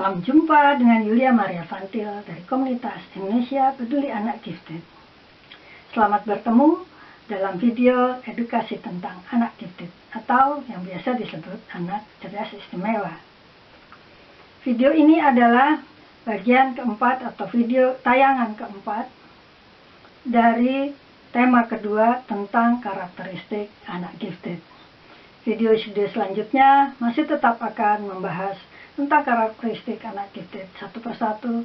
Salam jumpa dengan Yulia Maria Fantil dari komunitas Indonesia Peduli Anak Gifted. Selamat bertemu dalam video edukasi tentang anak gifted atau yang biasa disebut anak cerdas istimewa. Video ini adalah bagian keempat atau video tayangan keempat dari tema kedua tentang karakteristik anak gifted. Video-video selanjutnya masih tetap akan membahas tentang karakteristik anak gifted satu persatu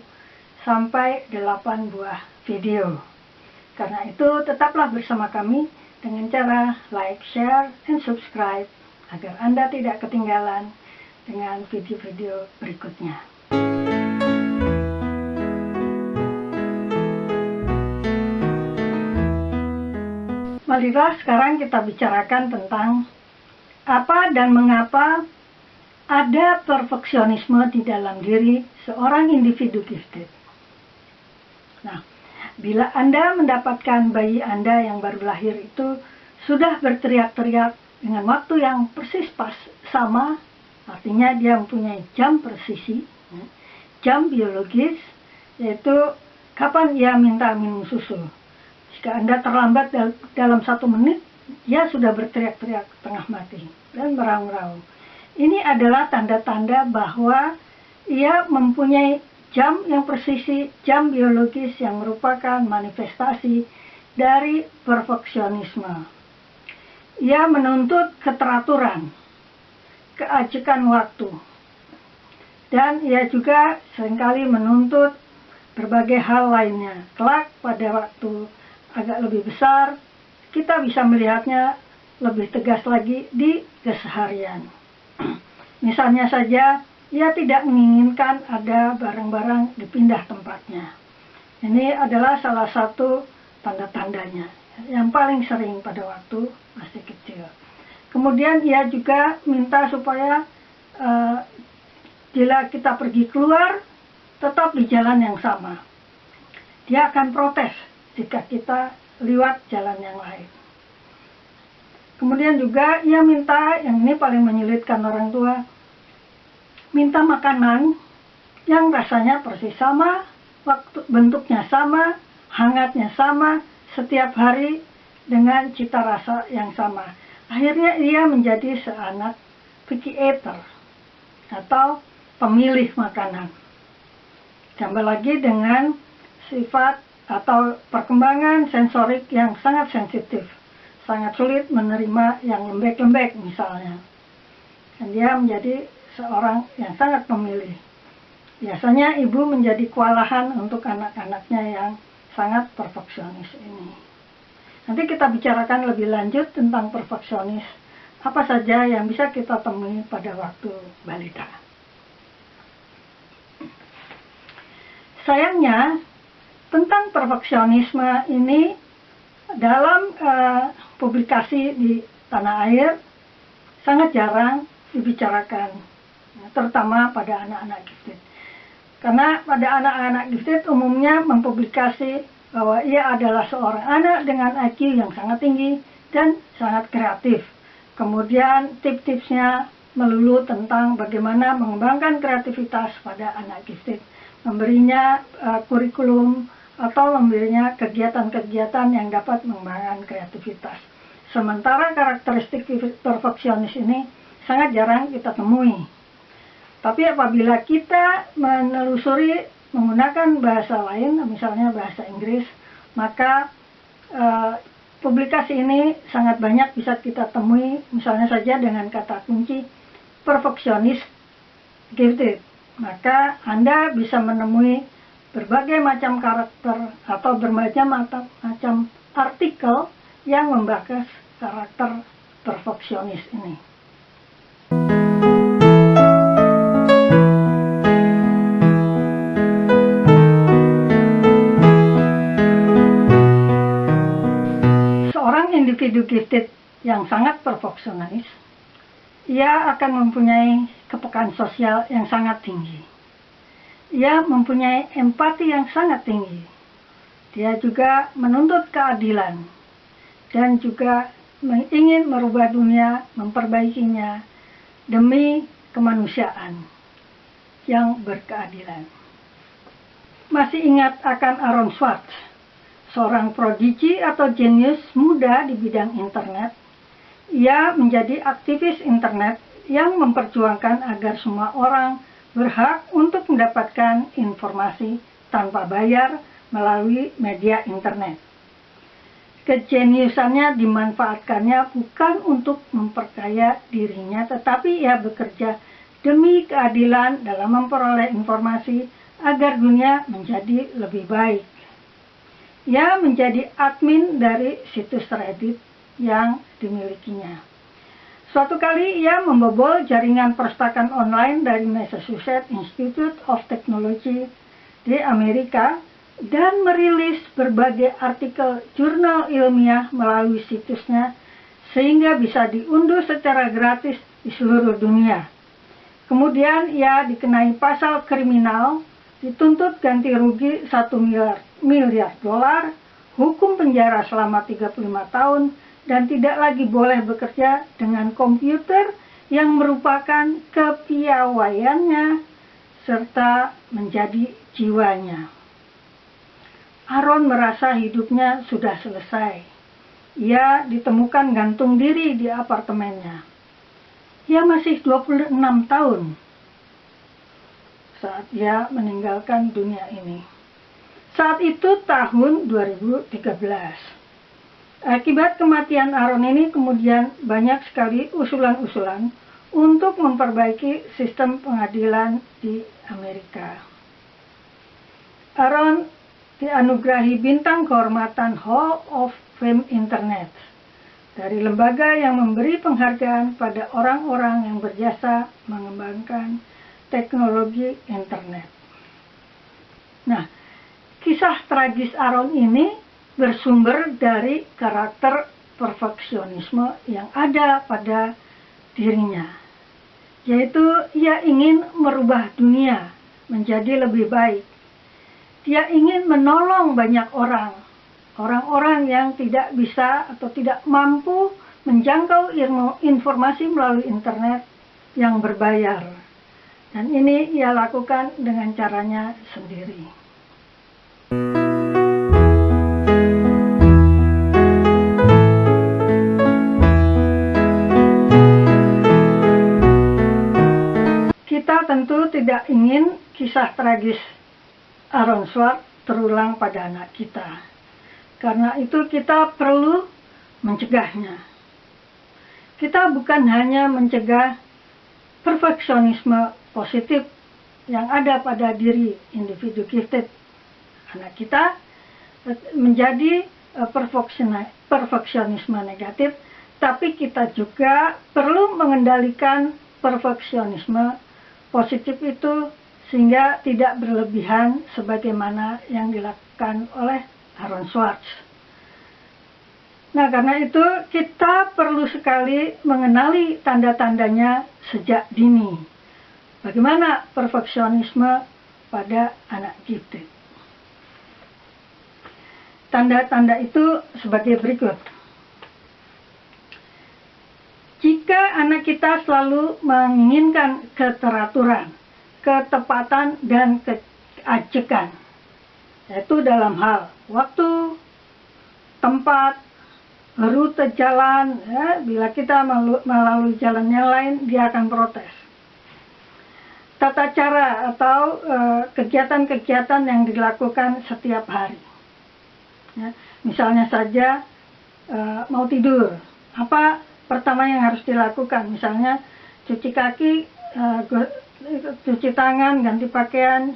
sampai 8 buah video. Karena itu tetaplah bersama kami dengan cara like, share, dan subscribe agar Anda tidak ketinggalan dengan video-video berikutnya. Marilah sekarang kita bicarakan tentang apa dan mengapa ada perfeksionisme di dalam diri seorang individu gifted. Nah, bila Anda mendapatkan bayi Anda yang baru lahir itu sudah berteriak-teriak dengan waktu yang persis pas sama, artinya dia mempunyai jam presisi, jam biologis, yaitu kapan ia minta minum susu. Jika Anda terlambat dalam 1 menit, dia sudah berteriak-teriak tengah mati dan meraung-raung. Ini adalah tanda-tanda bahwa ia mempunyai jam yang presisi, jam biologis yang merupakan manifestasi dari perfeksionisme. Ia menuntut keteraturan, keajekan waktu, dan ia juga seringkali menuntut berbagai hal lainnya. Kelak pada waktu agak lebih besar, kita bisa melihatnya lebih tegas lagi di keseharian. Misalnya saja, ia tidak menginginkan ada barang-barang dipindah tempatnya. Ini adalah salah satu tanda-tandanya yang paling sering pada waktu masih kecil. Kemudian ia juga minta supaya bila kita pergi keluar, tetap di jalan yang sama. Dia akan protes jika kita lewat jalan yang lain. Kemudian juga ia minta, yang ini paling menyulitkan orang tua, minta makanan yang rasanya persis sama, bentuknya sama, hangatnya sama, setiap hari dengan cita rasa yang sama. Akhirnya ia menjadi seanak picky eater atau pemilih makanan. Tambah lagi dengan sifat atau perkembangan sensorik yang sangat sensitif. Sangat sulit menerima yang lembek-lembek misalnya. Dan dia menjadi seorang yang sangat pemilih. Biasanya ibu menjadi kewalahan untuk anak-anaknya yang sangat perfeksionis ini. Nanti kita bicarakan lebih lanjut tentang perfeksionis. Apa saja yang bisa kita temui pada waktu balita. Sayangnya, tentang perfeksionisme ini dalam publikasi di tanah air sangat jarang dibicarakan, terutama pada anak-anak gifted. Karena pada anak-anak gifted umumnya mempublikasi bahwa ia adalah seorang anak dengan IQ yang sangat tinggi dan sangat kreatif. Kemudian tips-tipsnya melulu tentang bagaimana mengembangkan kreativitas pada anak gifted, memberinya kurikulum atau memberinya kegiatan-kegiatan yang dapat mengembangkan kreativitas. Sementara karakteristik perfeksionis ini sangat jarang kita temui. Tapi apabila kita menelusuri menggunakan bahasa lain, misalnya bahasa Inggris, maka publikasi ini sangat banyak bisa kita temui, misalnya saja dengan kata kunci perfeksionis gifted. Maka Anda bisa menemui berbagai macam karakter atau berbagai macam artikel yang membahas karakter perfeksionis ini. Seorang individu gifted yang sangat perfeksionis, ia akan mempunyai kepekaan sosial yang sangat tinggi. Ia mempunyai empati yang sangat tinggi. Dia juga menuntut keadilan dan juga ingin merubah dunia, memperbaikinya demi kemanusiaan. yang berkeadilan. Masih ingat akan Aaron Swartz, seorang prodigi atau jenius muda di bidang internet? Ia menjadi aktivis internet yang memperjuangkan agar semua orang berhak untuk mendapatkan informasi tanpa bayar melalui media internet. Kejeniusannya dimanfaatkannya bukan untuk memperkaya dirinya, tetapi ia bekerja demi keadilan dalam memperoleh informasi agar dunia menjadi lebih baik. Ia menjadi admin dari situs Reddit yang dimilikinya. Suatu kali ia membobol jaringan perpustakaan online dari Massachusetts Institute of Technology di Amerika dan merilis berbagai artikel jurnal ilmiah melalui situsnya sehingga bisa diunduh secara gratis di seluruh dunia. Kemudian ia dikenai pasal kriminal, dituntut ganti rugi 1 miliar dolar, hukum penjara selama 35 tahun, dan tidak lagi boleh bekerja dengan komputer yang merupakan kepiawaiannya serta menjadi jiwanya. Aaron merasa hidupnya sudah selesai. Ia ditemukan gantung diri di apartemennya. Ia masih 26 tahun saat ia meninggalkan dunia ini. Saat itu tahun 2013. Akibat kematian Aaron ini kemudian banyak sekali usulan-usulan untuk memperbaiki sistem pengadilan di Amerika. Aaron dianugerahi bintang kehormatan Hall of Fame Internet dari lembaga yang memberi penghargaan pada orang-orang yang berjasa mengembangkan teknologi internet. Nah, kisah tragis Aaron ini bersumber dari karakter perfeksionisme yang ada pada dirinya, yaitu ia ingin merubah dunia menjadi lebih baik. Dia ingin menolong banyak orang-orang yang tidak bisa atau tidak mampu menjangkau informasi melalui internet yang berbayar. Dan ini ia lakukan dengan caranya sendiri. Kita tentu tidak ingin kisah tragis Aaron Swartz terulang pada anak kita. Karena itu kita perlu mencegahnya. Kita bukan hanya mencegah perfeksionisme positif yang ada pada diri individu gifted anak kita menjadi perfeksionisme negatif, tapi kita juga perlu mengendalikan perfeksionisme positif itu sehingga tidak berlebihan sebagaimana yang dilakukan oleh Aaron Swartz. Nah, karena itu kita perlu sekali mengenali tanda-tandanya sejak dini. Bagaimana perfeksionisme pada anak gifted? Tanda-tanda itu sebagai berikut. Jika anak kita selalu menginginkan keteraturan, ketepatan, dan keajekan, yaitu dalam hal waktu, tempat, rute jalan, ya, bila kita melalui jalan yang lain, dia akan protes. Tata cara atau kegiatan-kegiatan yang dilakukan setiap hari. Ya, misalnya saja mau tidur, apa pertama yang harus dilakukan? Misalnya cuci kaki, cuci tangan, ganti pakaian,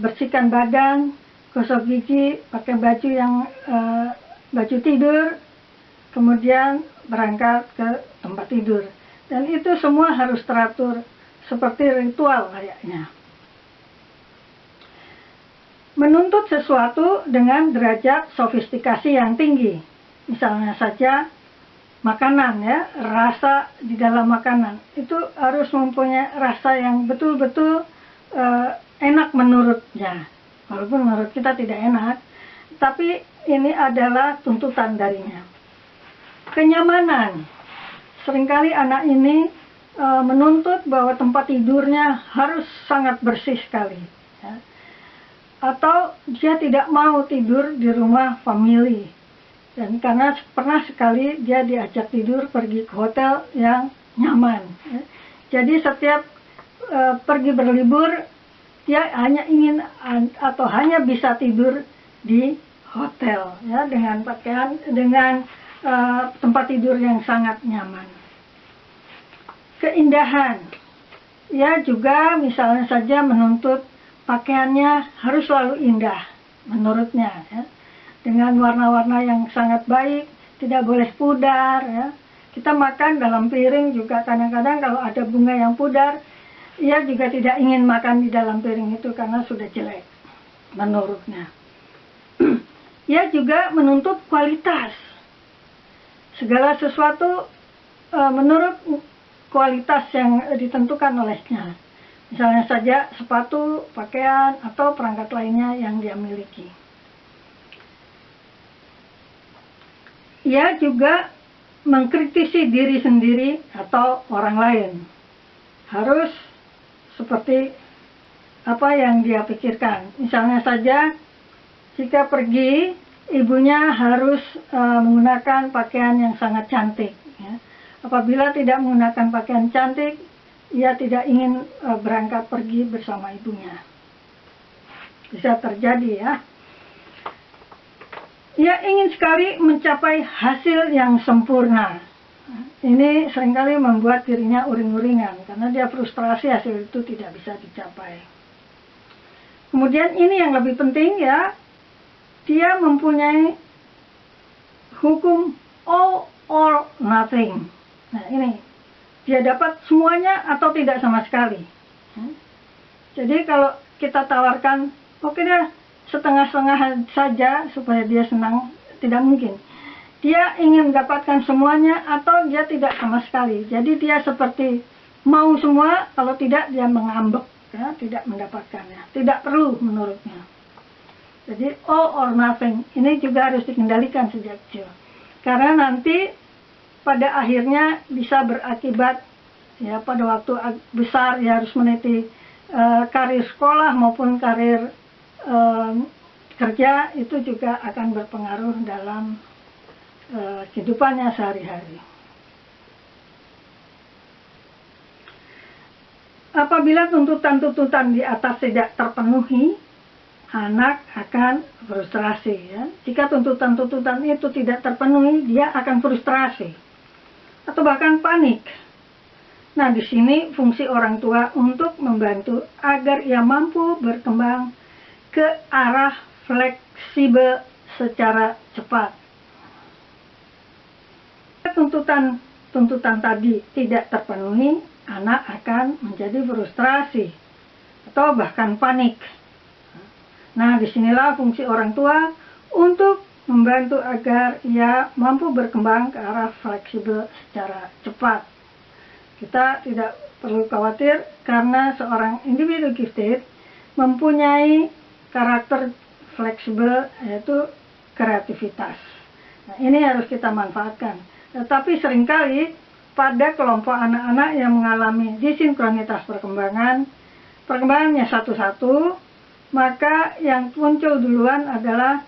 bersihkan badan, gosok gigi, pakai baju yang baju tidur, kemudian berangkat ke tempat tidur. Dan itu semua harus teratur seperti ritual kayaknya. Menuntut sesuatu dengan derajat sofistikasi yang tinggi. Misalnya saja makanan, ya, rasa di dalam makanan itu harus mempunyai rasa yang betul-betul enak menurutnya, walaupun menurut kita tidak enak, tapi ini adalah tuntutan darinya. Kenyamanan, seringkali anak ini menuntut bahwa tempat tidurnya harus sangat bersih sekali, ya. Atau dia tidak mau tidur di rumah family, dan karena pernah sekali dia diajak tidur pergi ke hotel yang nyaman, ya. Jadi setiap pergi berlibur, dia hanya ingin atau hanya bisa tidur di hotel, ya, dengan pakaian, dengan tempat tidur yang sangat nyaman. Keindahan, ya, juga misalnya saja menuntut pakaiannya harus selalu indah menurutnya, ya, dengan warna-warna yang sangat baik, tidak boleh pudar, ya. Kita makan dalam piring juga kadang-kadang kalau ada bunga yang pudar, ia juga tidak ingin makan di dalam piring itu karena sudah jelek menurutnya. Ia juga menuntut kualitas. Segala sesuatu menurut kualitas yang ditentukan olehnya. Misalnya saja sepatu, pakaian, atau perangkat lainnya yang dia miliki. Ia juga mengkritisi diri sendiri atau orang lain. Harus seperti apa yang dia pikirkan. Misalnya saja, jika pergi, ibunya harus menggunakan pakaian yang sangat cantik, ya. Apabila tidak menggunakan pakaian cantik, ia tidak ingin berangkat pergi bersama ibunya. Bisa terjadi, ya. Ia ingin sekali mencapai hasil yang sempurna. Ini seringkali membuat dirinya uring-uringan karena dia frustrasi hasil itu tidak bisa dicapai. Kemudian ini yang lebih penting, ya, dia mempunyai hukum all or nothing. Nah, ini dia dapat semuanya atau tidak sama sekali. Jadi kalau kita tawarkan, oke deh, setengah-setengah saja supaya dia senang, tidak mungkin. Dia ingin mendapatkan semuanya atau dia tidak sama sekali. Jadi dia seperti mau semua, kalau tidak dia mengambek, ya, tidak mendapatkannya. Tidak perlu menurutnya. Jadi all or nothing ini juga harus dikendalikan sejak kecil. Karena nanti pada akhirnya bisa berakibat, ya, pada waktu besar ya harus meniti karir sekolah maupun karir kerja, itu juga akan berpengaruh dalam kehidupannya sehari-hari. Apabila tuntutan-tuntutan di atas tidak terpenuhi, anak akan frustrasi, ya. Jika tuntutan-tuntutan itu tidak terpenuhi, dia akan frustrasi atau bahkan panik. Nah, di sini fungsi orang tua untuk membantu agar ia mampu berkembang ke arah fleksibel secara cepat. Tuntutan tadi tidak terpenuhi, anak akan menjadi frustrasi atau bahkan panik. Nah, disinilah fungsi orang tua untuk membantu agar ia mampu berkembang ke arah fleksibel secara cepat. Kita tidak perlu khawatir karena seorang individu gifted mempunyai karakter fleksibel, yaitu kreativitas. Nah, ini harus kita manfaatkan. Tetapi seringkali pada kelompok anak-anak yang mengalami disinkronitas perkembangannya satu-satu, maka yang muncul duluan adalah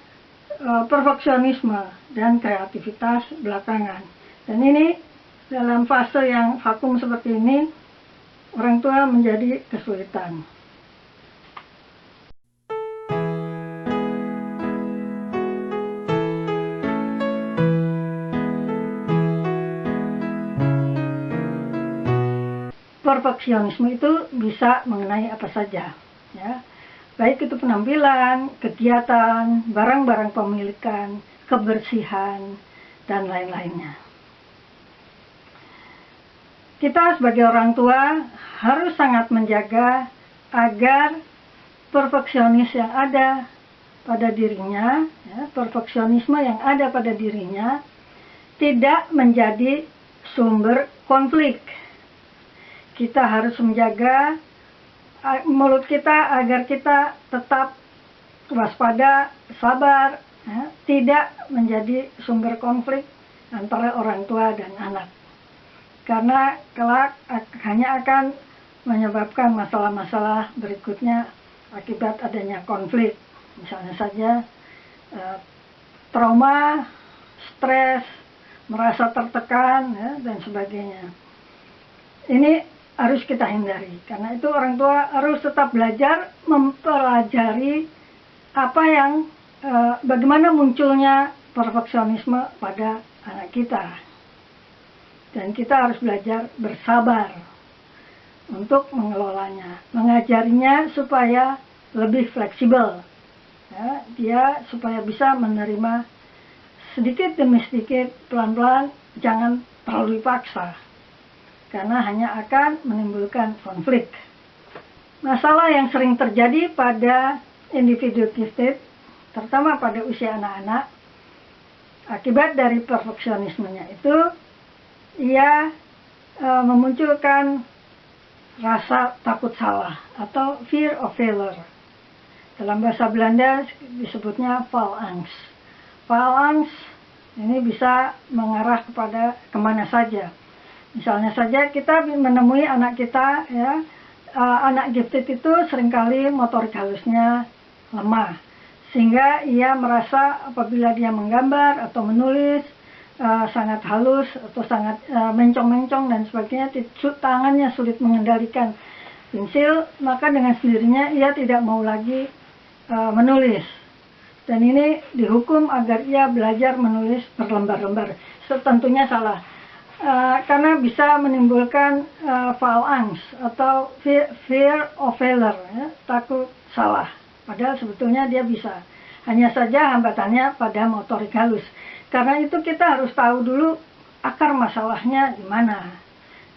perfeksionisme dan kreativitas belakangan. Dan ini dalam fase yang vakum seperti ini, orang tua menjadi kesulitan. Perfeksionisme itu bisa mengenai apa saja, ya. Baik itu penampilan, kegiatan, barang-barang pemilikan, kebersihan, dan lain-lainnya. Kita sebagai orang tua harus sangat menjaga agar perfeksionis yang ada pada dirinya, ya, perfeksionisme yang ada pada dirinya tidak menjadi sumber konflik. Kita harus menjaga mulut kita agar kita tetap waspada, sabar, ya, tidak menjadi sumber konflik antara orang tua dan anak. karena kelak hanya akan menyebabkan masalah-masalah berikutnya akibat adanya konflik. Misalnya saja trauma, stres, merasa tertekan, ya, dan sebagainya. Ini harus kita hindari. Karena itu orang tua harus tetap belajar mempelajari apa yang bagaimana munculnya perfeksionisme pada anak kita. Dan kita harus belajar bersabar untuk mengelolanya, mengajarinya supaya lebih fleksibel. Ya, dia supaya bisa menerima sedikit demi sedikit, pelan-pelan, jangan terlalu dipaksa. Karena hanya akan menimbulkan konflik. Masalah yang sering terjadi pada individu gifted, terutama pada usia anak-anak, akibat dari perfeksionismenya itu, ia memunculkan rasa takut salah atau fear of failure. Dalam bahasa Belanda disebutnya faalangst. Faalangst ini bisa mengarah kepada kemana saja. Misalnya saja kita menemui anak kita, ya, anak gifted itu seringkali motorik halusnya lemah, sehingga ia merasa apabila dia menggambar atau menulis sangat halus atau sangat mencong-mencong dan sebagainya, tangannya sulit mengendalikan pensil, maka dengan sendirinya ia tidak mau lagi menulis. Dan ini dihukum agar ia belajar menulis berlembar-lembar. Tentunya salah. Karena bisa menimbulkan faalangst atau fear of failure, ya, takut salah. Padahal sebetulnya dia bisa. Hanya saja hambatannya pada motorik halus. Karena itu kita harus tahu dulu akar masalahnya di mana.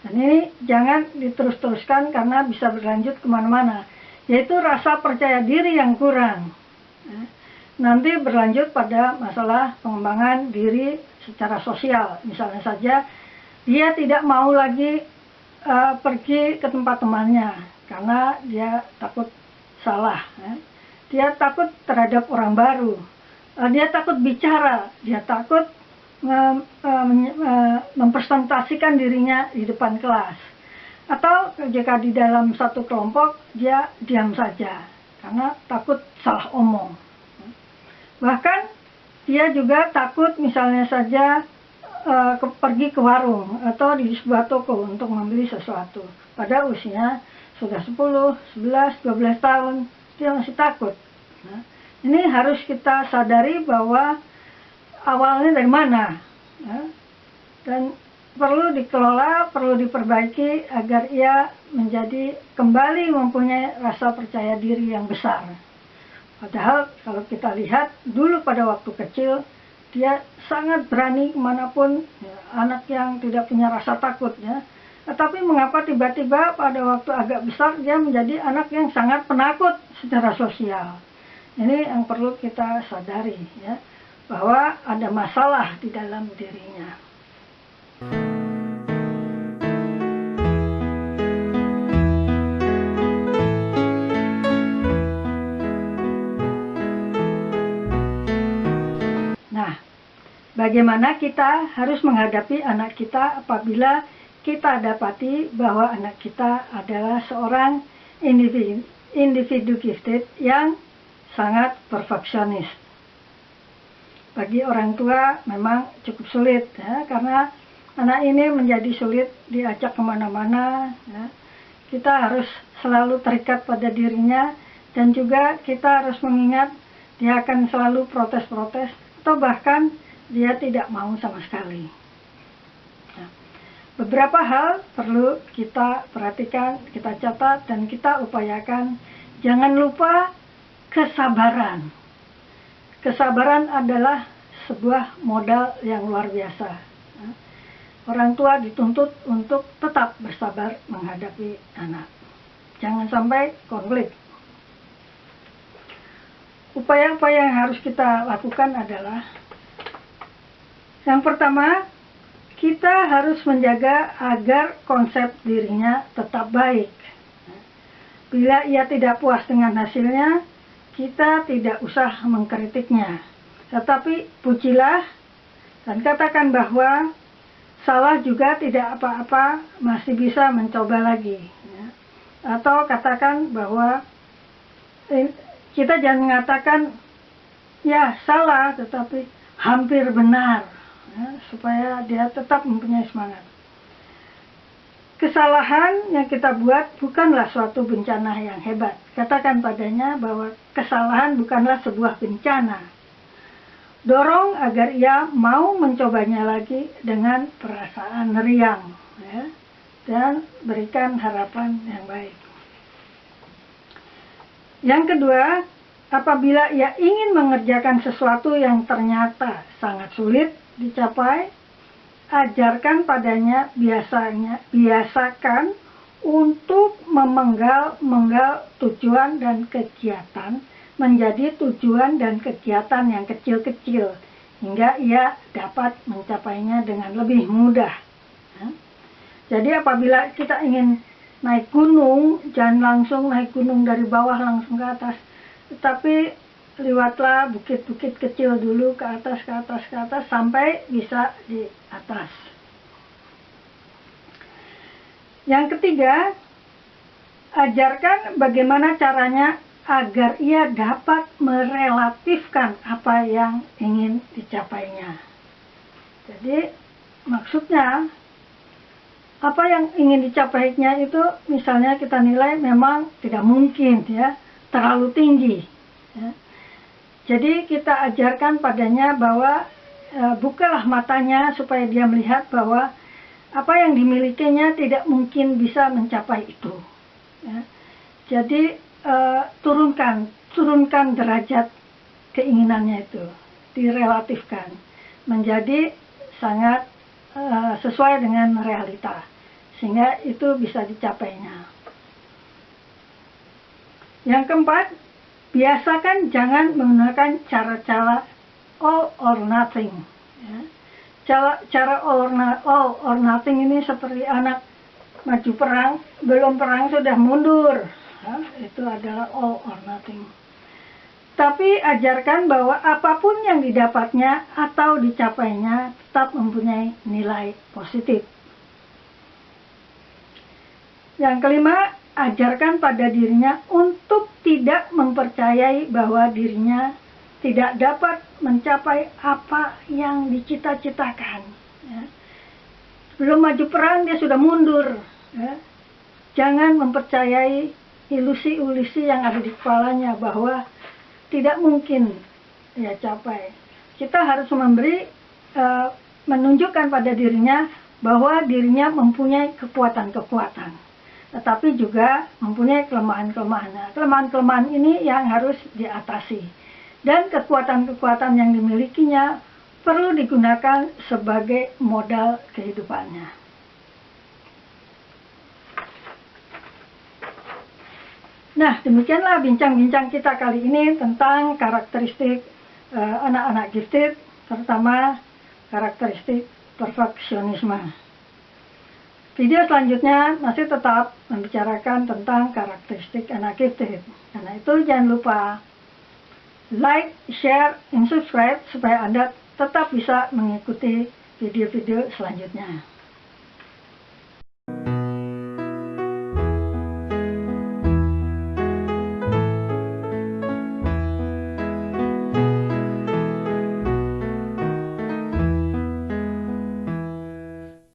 Dan ini jangan diterus-teruskan karena bisa berlanjut kemana-mana. Yaitu rasa percaya diri yang kurang. Ya. Nanti berlanjut pada masalah pengembangan diri secara sosial. Misalnya saja, dia tidak mau lagi pergi ke tempat temannya karena dia takut salah. Ya. Dia takut terhadap orang baru. Dia takut bicara. Dia takut mempresentasikan dirinya di depan kelas. Atau jika di dalam satu kelompok, dia diam saja karena takut salah omong. Bahkan dia juga takut misalnya saja pergi ke warung atau di sebuah toko untuk membeli sesuatu. Pada usia sudah 10, 11, 12 tahun, dia masih takut. Nah, ini harus kita sadari bahwa awalnya dari mana. Ya, dan perlu dikelola, perlu diperbaiki agar ia menjadi kembali mempunyai rasa percaya diri yang besar. Padahal kalau kita lihat dulu pada waktu kecil, dia sangat berani kemanapun, ya, anak yang tidak punya rasa takut. Ya. Tetapi mengapa tiba-tiba pada waktu agak besar dia menjadi anak yang sangat penakut secara sosial. Ini yang perlu kita sadari, ya, bahwa ada masalah di dalam dirinya. Nah, bagaimana kita harus menghadapi anak kita apabila kita dapati bahwa anak kita adalah seorang individu gifted yang sangat perfeksionis. Bagi orang tua memang cukup sulit, ya, karena anak ini menjadi sulit diajak kemana-mana. Ya. Kita harus selalu terikat pada dirinya dan juga kita harus mengingat dia akan selalu protes-protes atau bahkan dia tidak mau sama sekali. Nah, beberapa hal perlu kita perhatikan, kita catat dan kita upayakan. Jangan lupa kesabaran. Kesabaran adalah sebuah modal yang luar biasa. Orang tua dituntut untuk tetap bersabar menghadapi anak. Jangan sampai konflik. Upaya-upaya yang harus kita lakukan adalah, yang pertama, kita harus menjaga agar konsep dirinya tetap baik. Bila ia tidak puas dengan hasilnya, kita tidak usah mengkritiknya, tetapi pujilah dan katakan bahwa salah juga tidak apa-apa, masih bisa mencoba lagi. Ya. Atau katakan bahwa kita jangan mengatakan ya salah, tetapi hampir benar, ya, supaya dia tetap mempunyai semangat. Kesalahan yang kita buat bukanlah suatu bencana yang hebat. Katakan padanya bahwa kesalahan bukanlah sebuah bencana. Dorong agar ia mau mencobanya lagi dengan perasaan riang, ya, dan berikan harapan yang baik. Yang kedua, apabila ia ingin mengerjakan sesuatu yang ternyata sangat sulit dicapai, ajarkan padanya biasakan untuk memenggal tujuan dan kegiatan menjadi tujuan dan kegiatan yang kecil-kecil hingga ia dapat mencapainya dengan lebih mudah. Jadi apabila kita ingin naik gunung, jangan langsung naik gunung dari bawah langsung ke atas, tetapi lewatlah bukit-bukit kecil dulu ke atas sampai bisa di atas. Yang ketiga, ajarkan bagaimana caranya agar ia dapat merelatifkan apa yang ingin dicapainya. Jadi maksudnya apa yang ingin dicapainya itu misalnya kita nilai memang tidak mungkin, ya, terlalu tinggi, ya. Jadi kita ajarkan padanya bahwa bukalah matanya supaya dia melihat bahwa apa yang dimilikinya tidak mungkin bisa mencapai itu, ya. Jadi turunkan derajat keinginannya itu, direlatifkan menjadi sangat sesuai dengan realita, sehingga itu bisa dicapainya. Yang keempat, biasakan jangan menggunakan cara-cara all or nothing. Ya. Cara all or nothing ini seperti anak maju perang, belum perang sudah mundur. Ya, itu adalah all or nothing. Tapi ajarkan bahwa apapun yang didapatnya atau dicapainya tetap mempunyai nilai positif. Yang kelima, ajarkan pada dirinya untuk tidak mempercayai bahwa dirinya tidak dapat mencapai apa yang dicita-citakan. Ya. Belum maju perang dia sudah mundur. Ya. Jangan mempercayai ilusi-ilusi yang ada di kepalanya bahwa tidak mungkin dia capai. Kita harus menunjukkan pada dirinya bahwa dirinya mempunyai kekuatan-kekuatan, tetapi juga mempunyai kelemahan-kelemahan. Nah, kelemahan-kelemahan ini yang harus diatasi, dan kekuatan-kekuatan yang dimilikinya perlu digunakan sebagai modal kehidupannya. Nah, demikianlah bincang-bincang kita kali ini tentang karakteristik anak-anak gifted, terutama karakteristik perfeksionisme. Video selanjutnya masih tetap membicarakan tentang karakteristik anak gifted. Karena itu jangan lupa like, share, dan subscribe supaya Anda tetap bisa mengikuti video-video selanjutnya.